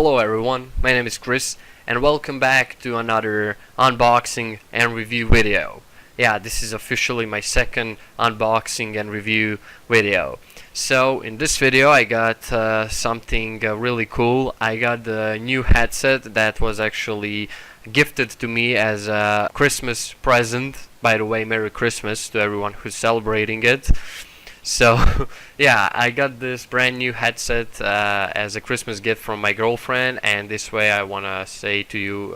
Hello everyone, my name is Chris and welcome back to another unboxing and review video. Yeah, this is officially my second unboxing and review video. So in this video I got something really cool. I got the new headset that was actually gifted to me as a Christmas present. By the way, Merry Christmas to everyone who's celebrating it. So yeah, I got this brand new headset as a Christmas gift from my girlfriend, and this way I wanna say to you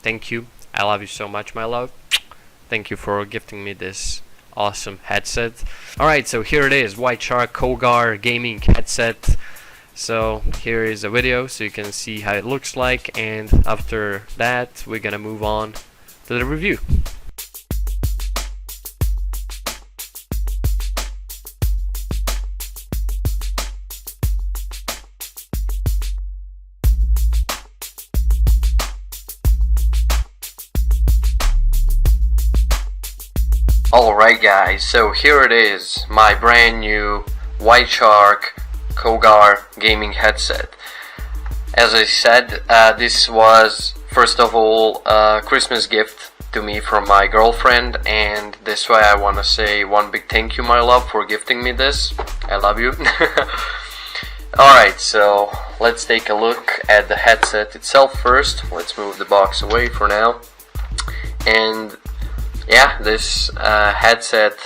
thank you. I love you so much, my love. Thank you for gifting me this awesome headset. Alright, so here it is, White Shark Cougar gaming headset. So here is a video so you can see how it looks like, and after that we're gonna move on to the review. Alright guys, so here it is, my brand new White Shark Cougar gaming headset. As I said, this was first of all a Christmas gift to me from my girlfriend, and this way I want to say one big thank you, my love, for gifting me this. I love you. Alright, so let's take a look at the headset itself first. Let's move the box away for now. And yeah, this headset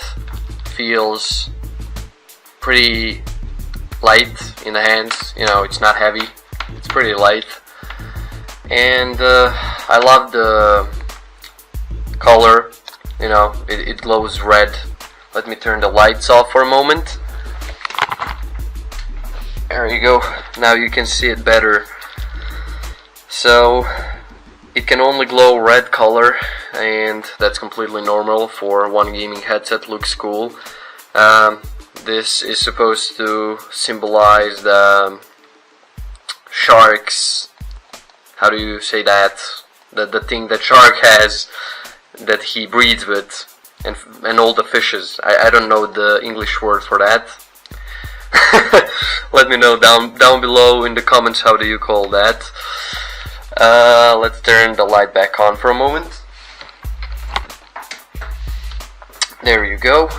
feels pretty light in the hands. You know, it's not heavy, it's pretty light. And I love the color, you know, it glows red. Let me turn the lights off for a moment. There you go, now you can see it better. So it can only glow red color, and that's completely normal for one gaming headset. Looks cool. This is supposed to symbolize the sharks. How do you say that? The thing that shark has that he breeds with, and all the fishes. I don't know the English word for that. Let me know down below in the comments, how do you call that. Let's turn the light back on for a moment. There you go.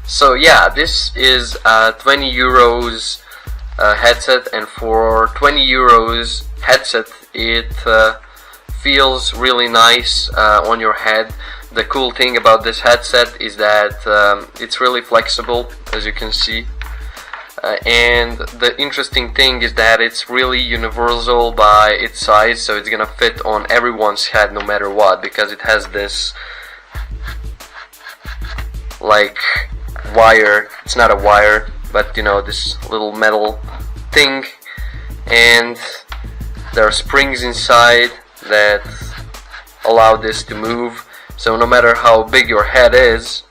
So yeah, this is a 20 euros headset, and for 20 euros headset it feels really nice on your head. The cool thing about this headset is that it's really flexible, as you can see. And the interesting thing is that it's really universal by its size, so it's gonna fit on everyone's head no matter what, because it has this like wire. It's not a wire, but you know, this little metal thing, and there are springs inside that allow this to move, so no matter how big your head is,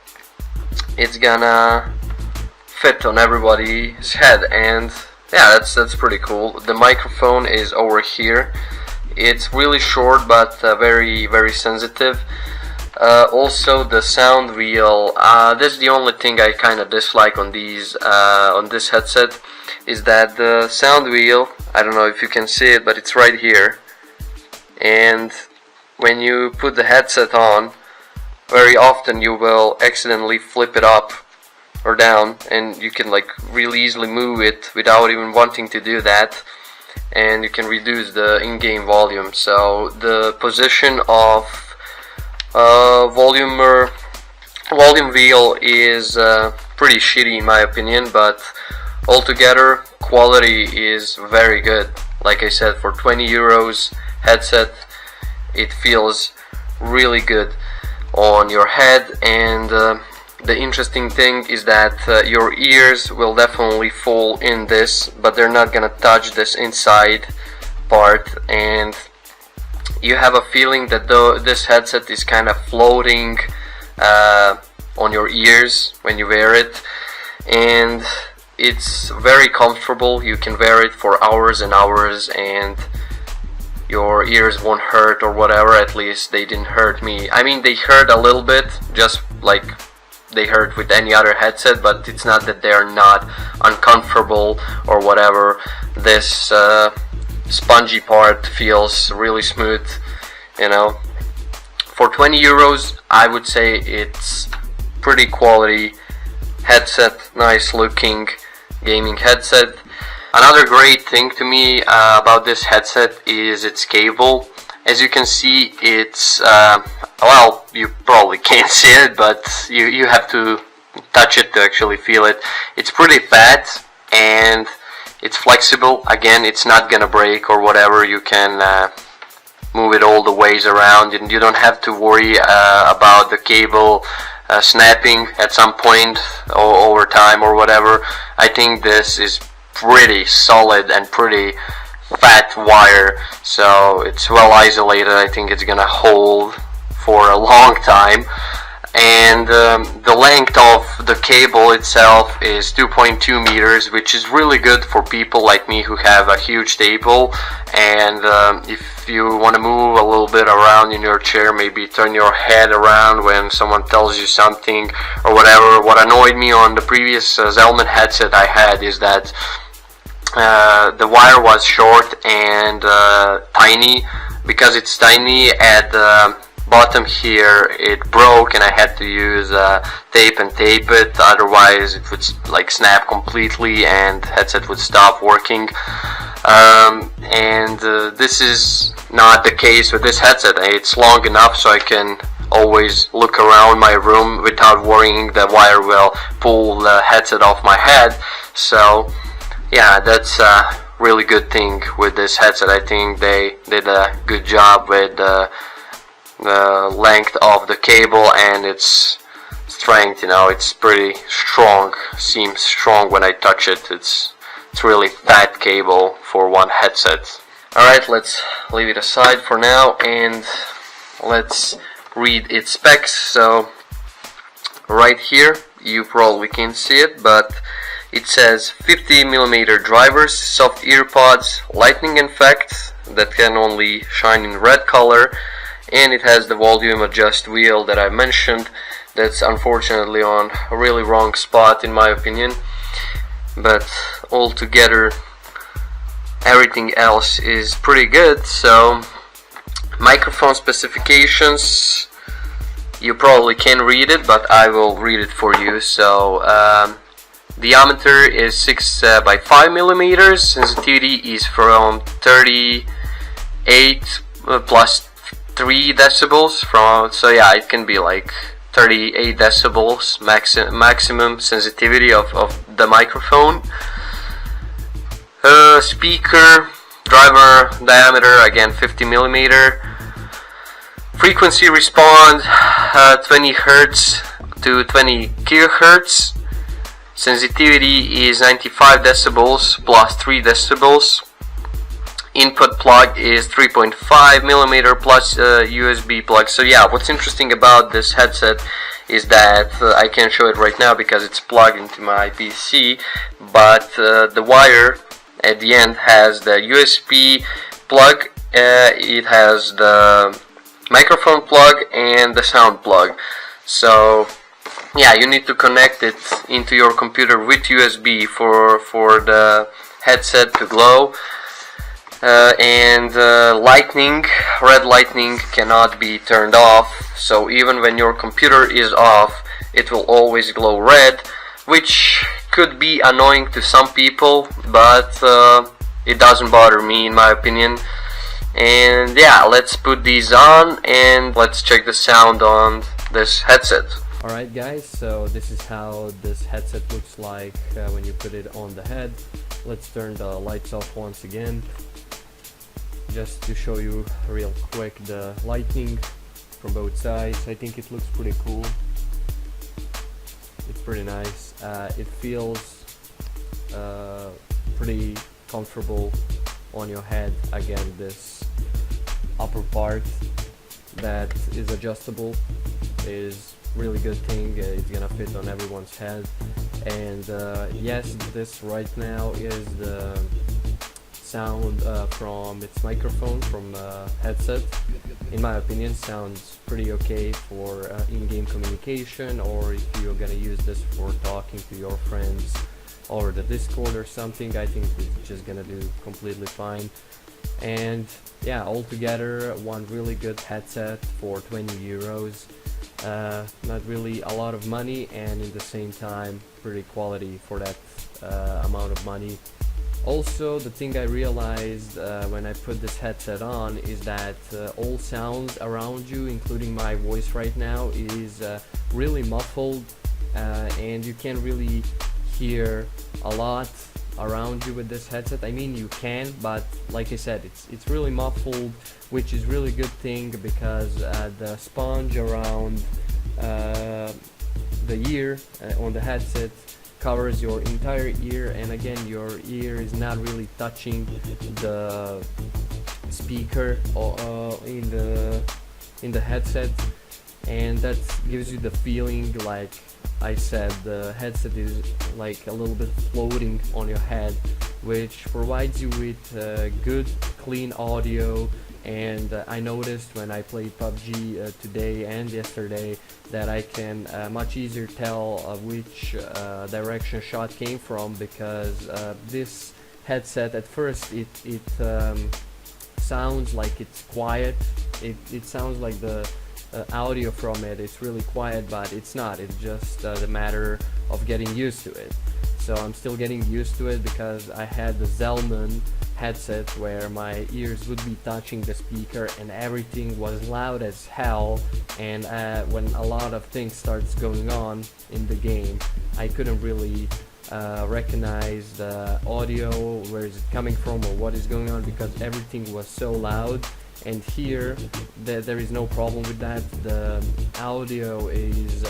it's gonna fit on everybody's head. And yeah, that's pretty cool. The microphone is over here. It's really short but very sensitive. Also the sound wheel, this is the only thing I kind of dislike on these on this headset, is that the sound wheel, I don't know if you can see it, but it's right here, and when you put the headset on, very often you will accidentally flip it up or down, and you can like really easily move it without even wanting to do that, and you can reduce the in-game volume. So the position of volume wheel is pretty shitty in my opinion, but altogether quality is very good. Like I said, for 20 euros headset, it feels really good on your head. And the interesting thing is that your ears will definitely fall in this, but they're not gonna touch this inside part, and you have a feeling that this headset is kind of floating on your ears when you wear it, and it's very comfortable. You can wear it for hours and hours and your ears won't hurt or whatever. At least they didn't hurt me. I mean, they hurt a little bit, just like they hurt with any other headset, but it's not that they're not uncomfortable or whatever. This spongy part feels really smooth, you know. For 20 euros, I would say it's pretty quality headset, nice looking gaming headset. Another great thing to me about this headset is its cable. As you can see, it's well, you probably can't see it, but you have to touch it to actually feel it. It's pretty fat and it's flexible. Again, it's not gonna break or whatever. You can move it all the ways around, and you don't have to worry about the cable snapping at some point or over time or whatever. I think this is pretty solid and pretty fat wire, so it's well isolated. I think it's gonna hold for a long time. And the length of the cable itself is 2.2 meters, which is really good for people like me who have a huge table. And if you want to move a little bit around in your chair, maybe turn your head around when someone tells you something or whatever. What annoyed me on the previous Zellman headset I had is that the wire was short and tiny. Because it's tiny, at the bottom here it broke, and I had to use tape and tape it, otherwise it would like snap completely and headset would stop working. This is not the case with this headset. It's long enough so I can always look around my room without worrying the wire will pull the headset off my head. So yeah, that's a really good thing with this headset. I think they did a good job with the length of the cable and its strength. You know, it's pretty strong, seems strong when I touch it. It's really fat cable for one headset. Alright, let's leave it aside for now and let's read its specs. So right here, you probably can't see it, but it says 50mm drivers, soft earpods, lightning effect that can only shine in red color, and it has the volume adjust wheel that I mentioned. That's unfortunately on a really wrong spot in my opinion, but altogether everything else is pretty good. So microphone specifications, you probably can read it, but I will read it for you. So diameter is 6 by 5 millimeters. Sensitivity is from 38 plus 3 decibels. So yeah, it can be like 38 decibels maximum sensitivity of the microphone. Speaker driver diameter again 50 millimeter. Frequency response 20 Hertz to 20 kilohertz. Sensitivity is 95 decibels plus 3 decibels. Input plug is 3.5 millimeter plus USB plug. So yeah, what's interesting about this headset is that I can't show it right now because it's plugged into my PC, but the wire at the end has the USB plug, it has the microphone plug and the sound plug. So yeah, you need to connect it into your computer with USB for the headset to glow. Red lightning cannot be turned off, so even when your computer is off, it will always glow red, which could be annoying to some people, but it doesn't bother me in my opinion. And yeah, let's put these on and let's check the sound on this headset. Alright guys, so this is how this headset looks like when you put it on the head. Let's turn the lights off once again, just to show you real quick the lighting from both sides. I think it looks pretty cool. It's pretty nice. It feels pretty comfortable on your head. Again, this upper part that is adjustable is really good thing. It's gonna fit on everyone's head. And yes, this right now is the sound from its microphone from headset. In my opinion, sounds pretty okay for in-game communication, or if you're gonna use this for talking to your friends or the Discord or something. I think it's just gonna do completely fine. And yeah, altogether one really good headset for 20 euros. Not really a lot of money, and in the same time pretty quality for that amount of money. Also, the thing I realized when I put this headset on is that all sounds around you, including my voice right now, is really muffled, and you can't really hear a lot around you with this headset. I mean, you can, but like I said, it's really muffled, which is really good thing because the sponge around the ear on the headset covers your entire ear, and again, your ear is not really touching the speaker in the headset, and that gives you the feeling, like I said, the headset is like a little bit floating on your head, which provides you with good clean audio. And I noticed when I played PUBG today and yesterday that I can much easier tell which direction shot came from, because this headset at first it sounds like it's quiet. It sounds like the audio from it's really quiet, but it's not. It's just the matter of getting used to it. So I'm still getting used to it, because I had the Zellman headset where my ears would be touching the speaker and everything was loud as hell, and when a lot of things starts going on in the game, I couldn't really recognize the audio, where is it coming from or what is going on, because everything was so loud. And here there is no problem with that. The audio is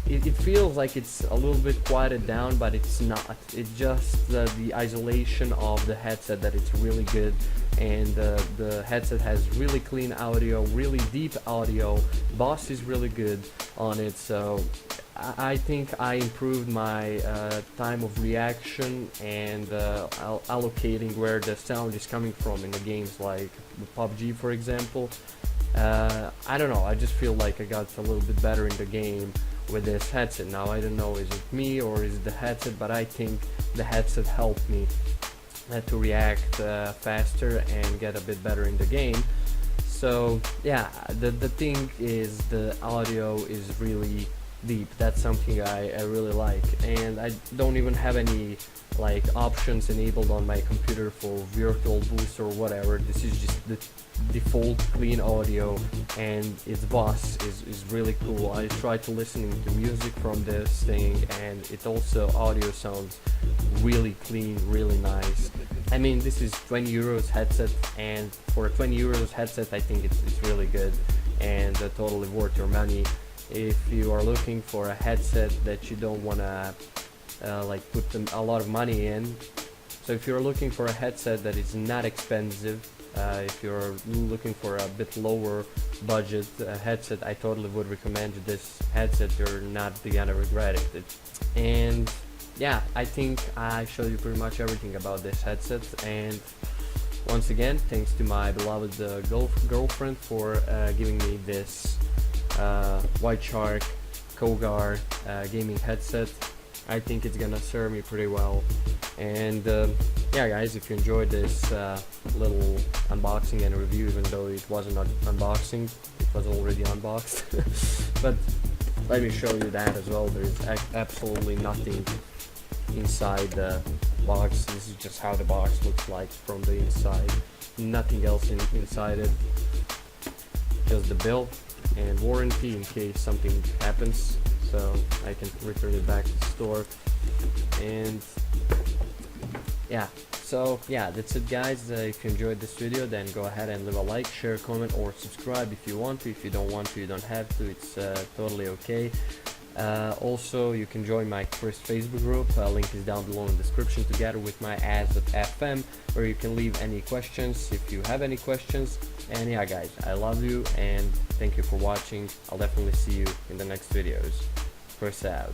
it feels like it's a little bit quieted down, but it's not. It's just the isolation of the headset that it's really good, and the headset has really clean audio, really deep audio. Boss is really good on it, so I think I improved my time of reaction and allocating where the sound is coming from in the games like PUBG, for example. I don't know, I just feel like I got a little bit better in the game with this headset. Now I don't know, is it me or is it the headset, but I think the headset helped me to react faster and get a bit better in the game. So yeah, the thing is, the audio is really deep. That's something I really like, and I don't even have any like options enabled on my computer for virtual boost or whatever. This is just the default clean audio, and its boss is really cool. I tried to listening to music from this thing, and it also audio sounds really clean, really nice. I mean, this is 20 euros headset, and for a 20 euros headset I think it's really good and totally worth your money. If you are looking for a headset that you don't want to like put a lot of money in, so if you're looking for a headset that is not expensive, if you're looking for a bit lower budget headset, I totally would recommend you this headset. You're not gonna regret it. And yeah, I think I showed you pretty much everything about this headset, and once again, thanks to my beloved girlfriend for giving me this White Shark Cougar gaming headset. I think it's gonna serve me pretty well. And yeah guys, if you enjoyed this little unboxing and review, even though it wasn't an unboxing, it was already unboxed, but let me show you that as well. There is absolutely nothing inside the box. This is just how the box looks like from the inside. Nothing else inside it, just the bill and warranty in case something happens, so I can return it back to the store. And yeah, so yeah, that's it guys. If you enjoyed this video, then go ahead and leave a like, share, comment, or subscribe if you want to. If you don't want to, you don't have to. It's totally okay. Also, you can join my first Facebook group. Link is down below in the description, together with my ads.fm, where you can leave any questions if you have any questions. And yeah guys, I love you and thank you for watching. I'll definitely see you in the next videos. Peace out.